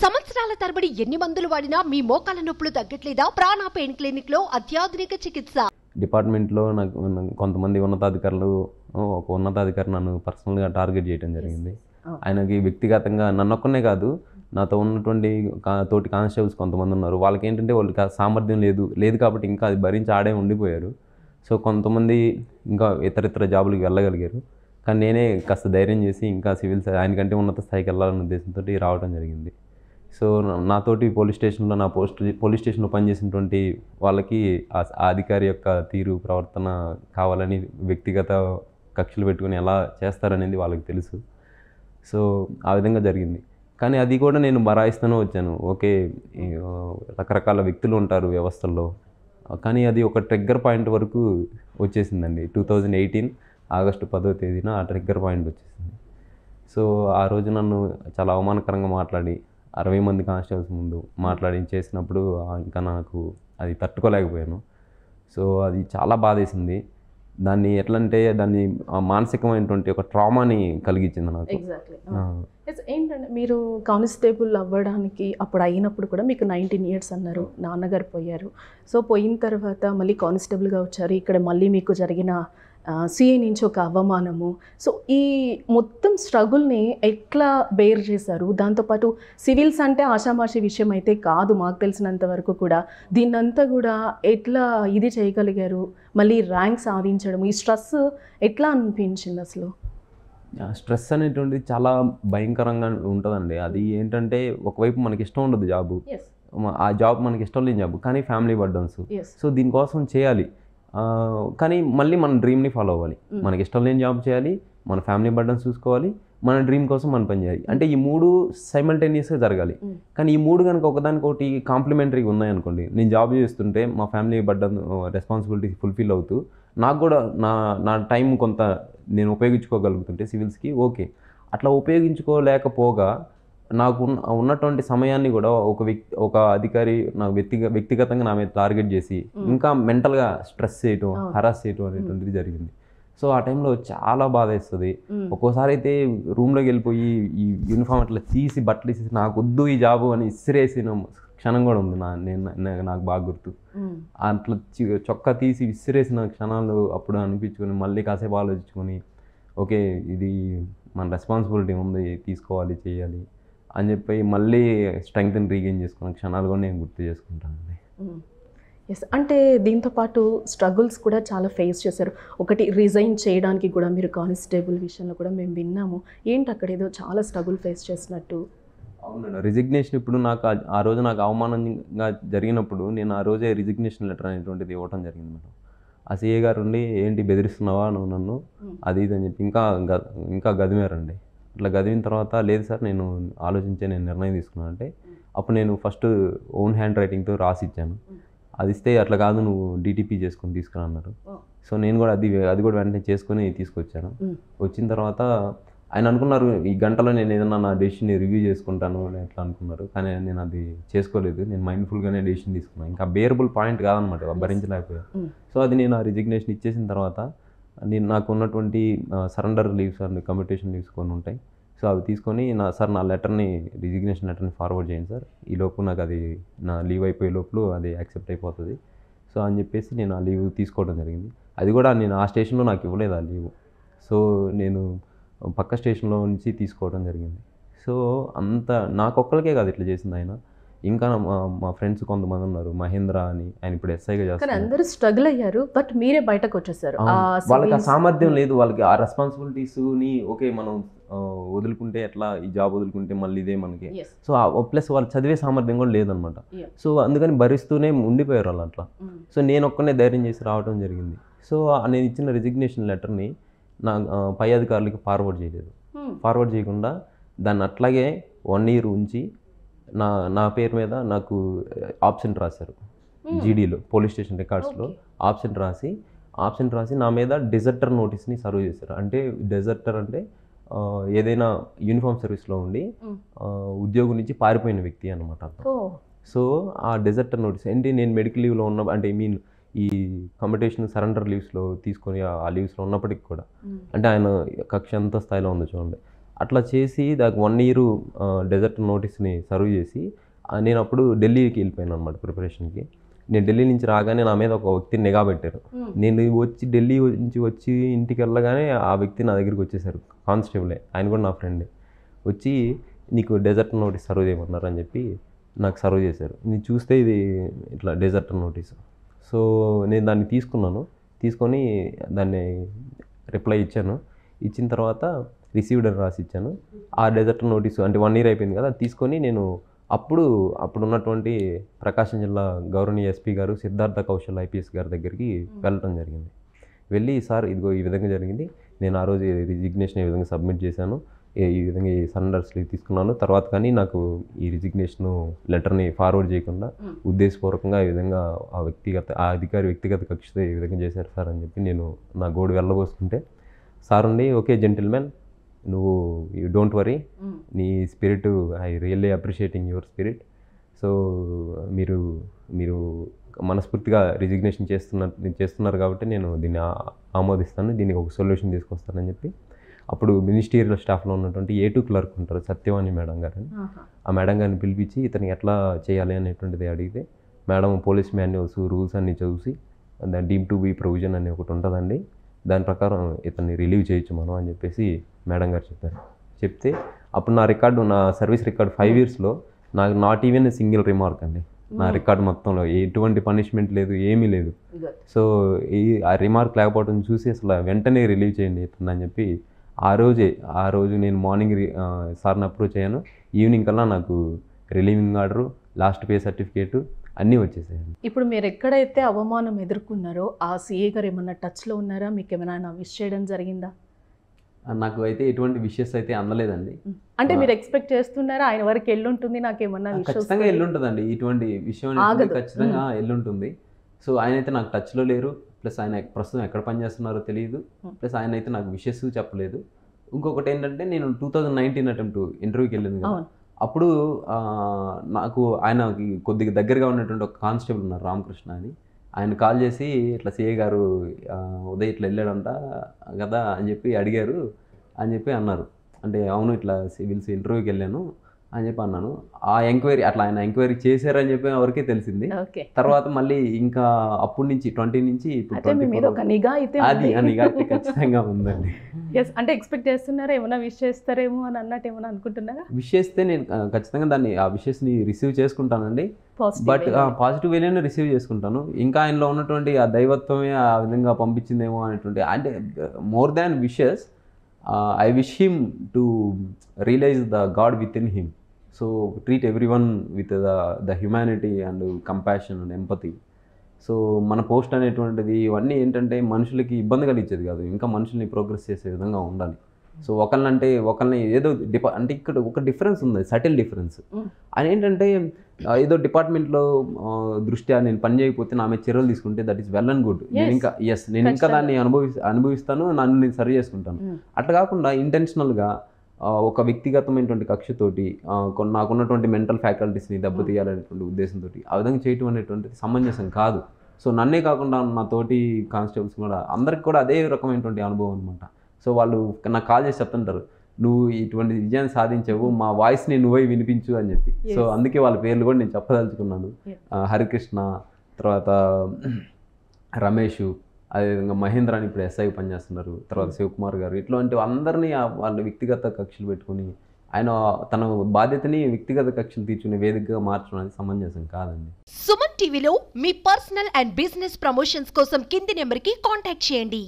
సంవత్సరాల తరబడి ఎన్ని మందులు వాడినా మీ మోకాల నొప్పులు తగ్గట్లేదా? ప్రాణ పెయిన్ క్లినిక్ లో అత్యాధునిక చికిత్స. డిపార్ట్మెంట్లో నాకు కొంతమంది ఉన్నతాధికారులు ఒక ఉన్నతాధికారి నన్ను పర్సనల్గా టార్గెట్ చేయడం జరిగింది. ఆయనకి వ్యక్తిగతంగా నన్నొక్కనే కాదు, నాతో ఉన్నటువంటి తోటి కానిస్టేబుల్స్ కొంతమంది ఉన్నారు. వాళ్ళకి ఏంటంటే వాళ్ళకి సామర్థ్యం లేదు కాబట్టి ఇంకా అది భరించి ఆడే ఉండిపోయారు. సో కొంతమంది ఇంకా ఇతర జాబులకు వెళ్ళగలిగారు. కానీ నేనే కాస్త ధైర్యం చేసి ఇంకా సివిల్స్ ఆయనకంటే ఉన్నత స్థాయికి వెళ్ళాలనే ఉద్దేశంతో రావడం జరిగింది. సో నాతోటి పోలీస్ స్టేషన్లో పనిచేసినటువంటి వాళ్ళకి ఆ అధికారి యొక్క తీరు ప్రవర్తన కావాలని వ్యక్తిగత కక్షలు పెట్టుకుని ఎలా చేస్తారనేది వాళ్ళకి తెలుసు. సో ఆ విధంగా జరిగింది. కానీ అది కూడా నేను బరాయిస్తూనే వచ్చాను. ఓకే, రకరకాల వ్యక్తులు ఉంటారు వ్యవస్థల్లో, కానీ అది ఒక ట్రిగ్గర్ పాయింట్ వరకు వచ్చేసిందండి. 2018 ఆగస్టు 10వ తేదీన ఆ ట్రిగ్గర్ పాయింట్ వచ్చేసింది. సో ఆ రోజు నన్ను చాలా అవమానకరంగా మాట్లాడి 60 మంది కానిస్టేబుల్స్ ముందు మాట్లాడి చేసినప్పుడు ఇంకా నాకు అది తట్టుకోలేకపోయాను. సో అది చాలా బాధేసింది. దాన్ని ఎట్లంటే దాన్ని మానసికమైనటువంటి ఒక ట్రామాని కలిగించింది నాకు. ఎగ్జాక్ట్లీ. ఏంటంటే మీరు కానిస్టేబుల్ అవ్వడానికి అప్పుడు అయినప్పుడు కూడా మీకు 19 ఇయర్స్ అన్నారు, నాన్నగారు పోయారు. సో పోయిన తర్వాత మళ్ళీ కానిస్టేబుల్గా వచ్చారు. ఇక్కడ మళ్ళీ మీకు జరిగిన సిఐ నుంచి ఒక అవమానము. సో ఈ మొత్తం స్ట్రగుల్ని ఎట్లా బేర్ చేశారు? దాంతోపాటు సివిల్స్ అంటే ఆషామాషి విషయం అయితే కాదు, మాకు తెలిసినంత వరకు కూడా. దీన్నంతా కూడా ఎట్లా ఇది చేయగలిగారు? మళ్ళీ ర్యాంక్ సాధించడం, ఈ స్ట్రెస్ ఎట్లా అనిపించింది అసలు? స్ట్రెస్ అనేటువంటిది చాలా భయంకరంగా ఉంటుందండి. అది ఏంటంటే ఒకవైపు మనకి ఇష్టం ఉండదు జాబు, ఆ జాబ్ మనకి ఇష్టం లేని జాబ్, కానీ ఫ్యామిలీ బర్డన్స్. సో దీనికోసం చేయాలి, కానీ మళ్ళీ మన డ్రీమ్ని ఫాలో అవ్వాలి. మనకి ఇష్టం లేని జాబ్ చేయాలి, మన ఫ్యామిలీ బర్డన్స్ చూసుకోవాలి, మన డ్రీమ్ కోసం మనం పనిచేయాలి. అంటే ఈ మూడు సైమల్టేనియస్గా జరగాలి. కానీ ఈ మూడు కనుక ఒకదానికొకటి కాంప్లిమెంటరీగా ఉన్నాయనుకోండి, నేను జాబ్ చేస్తుంటే మా ఫ్యామిలీ బర్డన్ రెస్పాన్సిబిలిటీ ఫుల్ఫిల్ అవుతూ నాకు కూడా నా టైం కొంత నేను ఉపయోగించుకోగలుగుతుంటే సివిల్స్కి ఓకే. అట్లా ఉపయోగించుకోలేకపోగా నాకు ఉన్నటువంటి సమయాన్ని కూడా ఒక అధికారి నాకు వ్యక్తిగతంగా నా మీద టార్గెట్ చేసి ఇంకా మెంటల్గా స్ట్రెస్ చేయటం, హరాస్ చేయటం అనేటువంటిది జరిగింది. సో ఆ టైంలో చాలా బాధ వేస్తుంది. ఒక్కోసారి అయితే రూమ్లోకి వెళ్ళిపోయి ఈ యూనిఫామ్ అట్లా తీసి బట్టలు తీసి నాకు వద్దు ఈ జాబు అని విసిరేసిన క్షణం కూడా ఉంది. నాకు బాగా గుర్తు. అట్లా చొక్కా తీసి విసిరేసిన క్షణాలు అప్పుడు అనిపించుకొని మళ్ళీ కాసేపు ఆలోచించుకొని ఓకే ఇది మన రెస్పాన్సిబిలిటీ ఉంది, తీసుకోవాలి, చేయాలి అని చెప్పి మళ్ళీ స్ట్రెంగ్త్ని రీగెయిన్ చేసుకున్న క్షణాలు కూడా నేను గుర్తు చేసుకుంటానండి. ఎస్, అంటే దీంతోపాటు స్ట్రగుల్స్ కూడా చాలా ఫేస్ చేశారు. ఒకటి రిజైన్ చేయడానికి కూడా మీరు కానిస్టేబుల్ విషయంలో కూడా మేము విన్నాము. ఏంటి అక్కడ ఏదో చాలా స్ట్రగుల్ ఫేస్ చేసినట్టు? అవునండి, రిజిగ్నేషన్ ఇప్పుడు నాకు ఆ రోజు నాకు అవమానంగా జరిగినప్పుడు నేను ఆ రోజే రిజిగ్నేషన్ లెటర్ అనేటువంటిది ఇవ్వటం జరిగింది మేడం. ఆ సిఏ గారు ఉండి ఏంటి బెదిరిస్తున్నావా నువ్వు నన్ను, అది ఇది అని చెప్పి ఇంకా గదిమారండి. అట్లా గదివిన తర్వాత లేదు సార్ నేను నేను నిర్ణయం తీసుకున్నాను అంటే అప్పుడు నేను ఫస్ట్ ఓన్ హ్యాండ్ రైటింగ్తో రాసి ఇచ్చాను. అది ఇస్తే అట్లా కాదు నువ్వు డిటిపి చేసుకొని తీసుకురా అన్నారు. సో నేను కూడా అది కూడా వెంటనే చేసుకొని తీసుకొచ్చాను. వచ్చిన తర్వాత ఆయన అనుకున్నారు ఈ గంటలో నేను ఏదన్నా నా డెసిషన్ని రివ్యూ చేసుకుంటాను ఎట్లా అనుకున్నారు. కానీ నేను అది చేసుకోలేదు. నేను మైండ్ఫుల్గానే డెసిషన్ తీసుకున్నాను. ఇంకా బేరబుల్ పాయింట్ కాదనమాట, భరించలేకపోయాను. సో అది నేను ఆ రిజిగ్నేషన్ ఇచ్చేసిన తర్వాత నాకు ఉన్నటువంటి surrender leaves and commutation leaves కొన్ని ఉంటాయి. సో అవి తీసుకొని నా రిజిగ్నేషన్ లెటర్ని ఫార్వర్డ్ చేయండి సార్, ఈ లోపు నాకు అది నా లీవ్ అయిపోయే లోపల అది యాక్సెప్ట్ అయిపోతుంది. సో అని చెప్పేసి నేను ఆ లీవ్ తీసుకోవడం జరిగింది. అది కూడా నేను ఆ స్టేషన్లో నాకు ఇవ్వలేదు ఆ లీవ్. సో నేను పక్క స్టేషన్లో నుంచి తీసుకోవడం జరిగింది. సో అంత నాకొక్కరికే కాదు ఇట్లా చేసింది ఆయన, ఇంకా మా ఫ్రెండ్స్ కొంతమంది ఉన్నారు. మహేంద్ర అని, ఆయన ఇప్పుడు ఎస్ఐగా చేస్తారు. అందరూ స్ట్రగుల్ అయ్యారు, బట్ మీరే బయటకు వచ్చేసారు. వాళ్ళకి ఆ సామర్థ్యం లేదు, వాళ్ళకి ఆ రెస్పాన్సిబిలిటీస్ని ఓకే మనం వదులుకుంటే ఎట్లా, ఈ జాబ్ వదులుకుంటే మళ్ళీ ఇదే మనకి. సో ప్లస్ వాళ్ళు చదివే సామర్థ్యం కూడా లేదనమాట. సో అందుకని భరిస్తూనే ఉండిపోయారు వాళ్ళు అట్లా. సో నేను ఒక్కనే ధైర్యం చేసి రావడం జరిగింది. సో నేను ఇచ్చిన రిజిగ్నేషన్ లెటర్ని నా పై అధికారులకి ఫార్వర్డ్ చేయలేదు. ఫార్వర్డ్ చేయకుండా దాన్ని అట్లాగే 1 year ఉంచి నా పేరు మీద నాకు ఆబ్సెంట్ రాశారు. జీడీలో పోలీస్ స్టేషన్ రికార్డ్స్లో ఆబ్సెంట్ రాసి నా మీద డెజర్టర్ నోటీస్ని సర్వ్ చేశారు. అంటే డెజర్టర్ అంటే ఏదైనా యూనిఫామ్ సర్వీస్లో ఉండి ఉద్యోగం నుంచి పారిపోయిన వ్యక్తి అనమాట. సో ఆ డెజర్టర్ నోటీస్ ఏంటి, నేను మెడికల్ లీవ్లో ఉన్న అంటే ఈ కమ్యూటేషన్ సరెండర్ లీవ్స్లో తీసుకొని ఆ లీవ్స్లో ఉన్నప్పటికి కూడా అంటే ఆయన కక్ష ఎంత స్థాయిలో ఉందో చూడండి. అట్లా చేసి దానికి 1 year డెజర్ట్ నోటీస్ని సర్వ్ చేసి నేను అప్పుడు ఢిల్లీకి వెళ్ళిపోయాను అనమాట ప్రిపరేషన్కి. నేను ఢిల్లీ నుంచి రాగానే నా మీద ఒక వ్యక్తిని నిఘా పెట్టారు. నేను ఢిల్లీ నుంచి వచ్చి ఇంటికి వెళ్ళగానే ఆ వ్యక్తి నా దగ్గరికి వచ్చేసారు, కానిస్టేబులే, ఆయన కూడా నా ఫ్రెండే. వచ్చి నీకు డెజర్ట్ నోటీస్ సర్వ్ చేయమన్నారు అని చెప్పి నాకు సర్వ్ చేశారు. నేను చూస్తే ఇది ఇట్లా డెజర్ట్ నోటీస్. సో నేను దాన్ని తీసుకొని దాన్ని రిప్లై ఇచ్చాను. ఇచ్చిన తర్వాత రిసీవ్డ్ అని రాసి ఇచ్చాను. ఆ డెజర్ట్ నోటీసు అంటే 1 year అయిపోయింది కదా, తీసుకొని నేను అప్పుడున్నటువంటి ప్రకాశం జిల్లా గౌరవనీయ ఎస్పీ గారు సిద్ధార్థ కౌశల్ IPS గారి దగ్గరికి వెళ్ళటం జరిగింది. వెళ్ళి సార్ ఇదిగో ఈ విధంగా జరిగింది, నేను ఆ రోజు రిజిగ్నేషన్ ఈ విధంగా సబ్మిట్ చేశాను, ఈ విధంగా ఈ సరెండర్స్ తీసుకున్నాను, తర్వాత కానీ నాకు ఈ రిజిగ్నేషన్ లెటర్ని ఫార్వర్డ్ చేయకుండా ఉద్దేశపూర్వకంగా ఈ విధంగా ఆ అధికారి వ్యక్తిగత కక్షతో ఈ విధంగా చేశారు సార్ అని చెప్పి నేను నా గోడు వెళ్ళబోసుకుంటే సార్ ఉండి ఓకే జెంటిల్మెన్, నువ్వు యూ డోంట్ వరీ, నీ spirit I really appreciating your spirit. So మీరు మనస్ఫూర్తిగా రిజిగ్నేషన్ చేస్తున్నారు కాబట్టి నేను దీన్ని ఆమోదిస్తాను, దీనికి ఒక సొల్యూషన్ తీసుకొస్తానని చెప్పి అప్పుడు మినిస్టీరియల్ స్టాఫ్లో ఉన్నటువంటి A2 క్లర్క్ ఉంటారు సత్యవాణి మేడం గారని, ఆ మేడం గారిని పిలిపించి ఇతనికి ఎట్లా చేయాలి అనేటువంటిది అడిగితే మేడం పోలీస్ మాన్యువల్స్ రూల్స్ అన్నీ చూసి దాని డీమ్ టు బీ ప్రొవిజన్ అని ఒకటి ఉంటుందండి, దాని ప్రకారం ఇతన్ని రిలీవ్ చేయొచ్చు మనం అని చెప్పేసి మేడం గారు చెప్పారు. చెప్తే అప్పుడు నా సర్వీస్ రికార్డు 5 yearsలో నాకు నాట్ ఈవెన్ సింగిల్ రిమార్క్ అండి, నా రికార్డు మొత్తంలో ఎటువంటి పనిష్మెంట్ లేదు, ఏమీ లేదు. సో ఆ రిమార్క్ లేకపోవడం చూసి అసలు వెంటనే రిలీవ్ చేయండి ఇతను అని చెప్పి ఆ రోజు నేను మార్నింగ్ సార్ని అప్రోచ్ అయ్యాను. ఈవినింగ్ కల్లా నాకు relieving order, last pay certificate అన్నీ వచ్చేసాయండి. ఇప్పుడు మీరు ఎక్కడైతే అవమానం ఎదుర్కొన్నారో ఆ CA గారు ఏమన్నా టచ్లో ఉన్నారా, మీకు ఏమైనా విష్ చేయడం జరిగిందా? నాకు అయితే ఎటువంటి విషయస్ అయితే అందలేదండి. అంటే మీరు ఎక్స్పెక్ట్ చేస్తున్నారా ఆయన వరకు ఎల్లుంటుంది నాకేమన్నా? ఖచ్చితంగా ఎల్లుంటుందండి, ఇటువంటి విషయం ఖచ్చితంగా ఎల్లుంటుంది. సో ఆయన అయితే నాకు టచ్లో లేరు, ప్లస్ ఆయన ప్రస్తుతం ఎక్కడ పనిచేస్తున్నారో తెలియదు, ప్లస్ ఆయన అయితే నాకు విషయస్ చెప్పలేదు. ఇంకొకటి ఏంటంటే నేను 2019 అటెంప్ట్ ఇంటర్వ్యూకి వెళ్ళింది కదా, అప్పుడు నాకు ఆయనకి కొద్దిగా దగ్గరగా ఉన్నటువంటి ఒక కానిస్టేబుల్ ఉన్నారు రామకృష్ణ అని, ఆయన కాల్ చేసి ఇట్లా CA గారు ఉదయ్ ఇట్లా వెళ్ళాడంట కదా అని చెప్పి అడిగారు అని చెప్పి అన్నారు. అంటే అవును ఇట్లా సివిల్స్ ఇంటర్వ్యూకి వెళ్ళాను అని చెప్పి అన్నాను. ఆ ఎంక్వైరీ అట్లా ఆయన ఎంక్వైరీ చేశారని చెప్పి ఎవరికే తెలిసింది. తర్వాత మళ్ళీ ఇంకా అప్పటి నుంచి 20 నుంచి ఇప్పుడు అది నిఘా అయితే ఖచ్చితంగా ఉందండి. అంటే ఎక్స్పెక్ట్ చేస్తున్నారా ఏమైనా విష్ చేస్తారేమో అని అన్నట్టు ఏమైనా అనుకుంటున్నారా? విష్ చేస్తే నేను ఖచ్చితంగా ఆ విషెస్ని రిసీవ్ చేసుకుంటానండి, బట్ పాజిటివ్ వేలోనే రిసీవ్ చేసుకుంటాను. ఇంకా ఆయనలో ఉన్నటువంటి ఆ దైవత్వమే ఆ విధంగా పంపించిందేమో అనేటువంటి, అంటే more than wishes I wish him to realize the God within him. So treat everyone with the humanity and compassion and empathy. So మన పోస్ట్ అనేటువంటిది ఇవన్నీ ఏంటంటే మనుషులకి ఇబ్బంది కలిగించేది కాదు, ఇంకా మనుషుల్ని ప్రోగ్రెస్ చేసే విధంగా ఉండాలి. సో ఒకళ్ళని ఏదో అంటే ఇక్కడ ఒక డిఫరెన్స్ ఉంది, సటిల్ డిఫరెన్స్. అని ఏంటంటే ఏదో డిపార్ట్మెంట్లో దృష్ట్యా నేను పని చేయకపోతే నా మీద చర్యలు తీసుకుంటే that is well and good, నేను ఇంకా దాన్ని అనుభవిస్తాను, నన్ను నేను సరి చేసుకుంటాను. అట్లా కాకుండా ఇంటెన్షనల్గా ఒక వ్యక్తిగతమైనటువంటి కక్షతోటి నాకున్నటువంటి మెంటల్ ఫ్యాకల్టీస్ని దెబ్బతీయాలనేటువంటి ఉద్దేశంతో ఆ విధంగా చేయటం అనేటువంటిది సమంజసం కాదు. సో నన్నే కాకుండా నా తోటి కానిస్టేబుల్స్ కూడా అందరికి కూడా అదే రకమైనటువంటి అనుభవం అనమాట. సో వాళ్ళు నాకు కాల్ చేసి చెప్తుంటారు, నువ్వు ఇటువంటి విజయాన్ని సాధించావు, మా వాయిస్ని నువ్వే వినిపించు అని చెప్పి. సో అందుకే వాళ్ళ పేర్లు కూడా నేను చెప్పదలుచుకున్నాను. హరికృష్ణ, తర్వాత రమేష్, అదేవిధంగా మహేంద్ర అని ఇప్పుడు SI పనిచేస్తున్నారు, తర్వాత శివకుమార్ గారు, ఇట్లాంటి అందరినీ వాళ్ళ వ్యక్తిగత కక్షలు పెట్టుకుని ఆయన తన బాధ్యతని వ్యక్తిగత కక్షలు తీర్చుకునే వేదికగా మార్చడం అనేది సమంజసం కాదండి. సుమన్ టీవీలో మీ పర్సనల్ అండ్ బిజినెస్ ప్రమోషన్స్ కోసం కింది నెంబర్కి కాంటాక్ట్ చేయండి.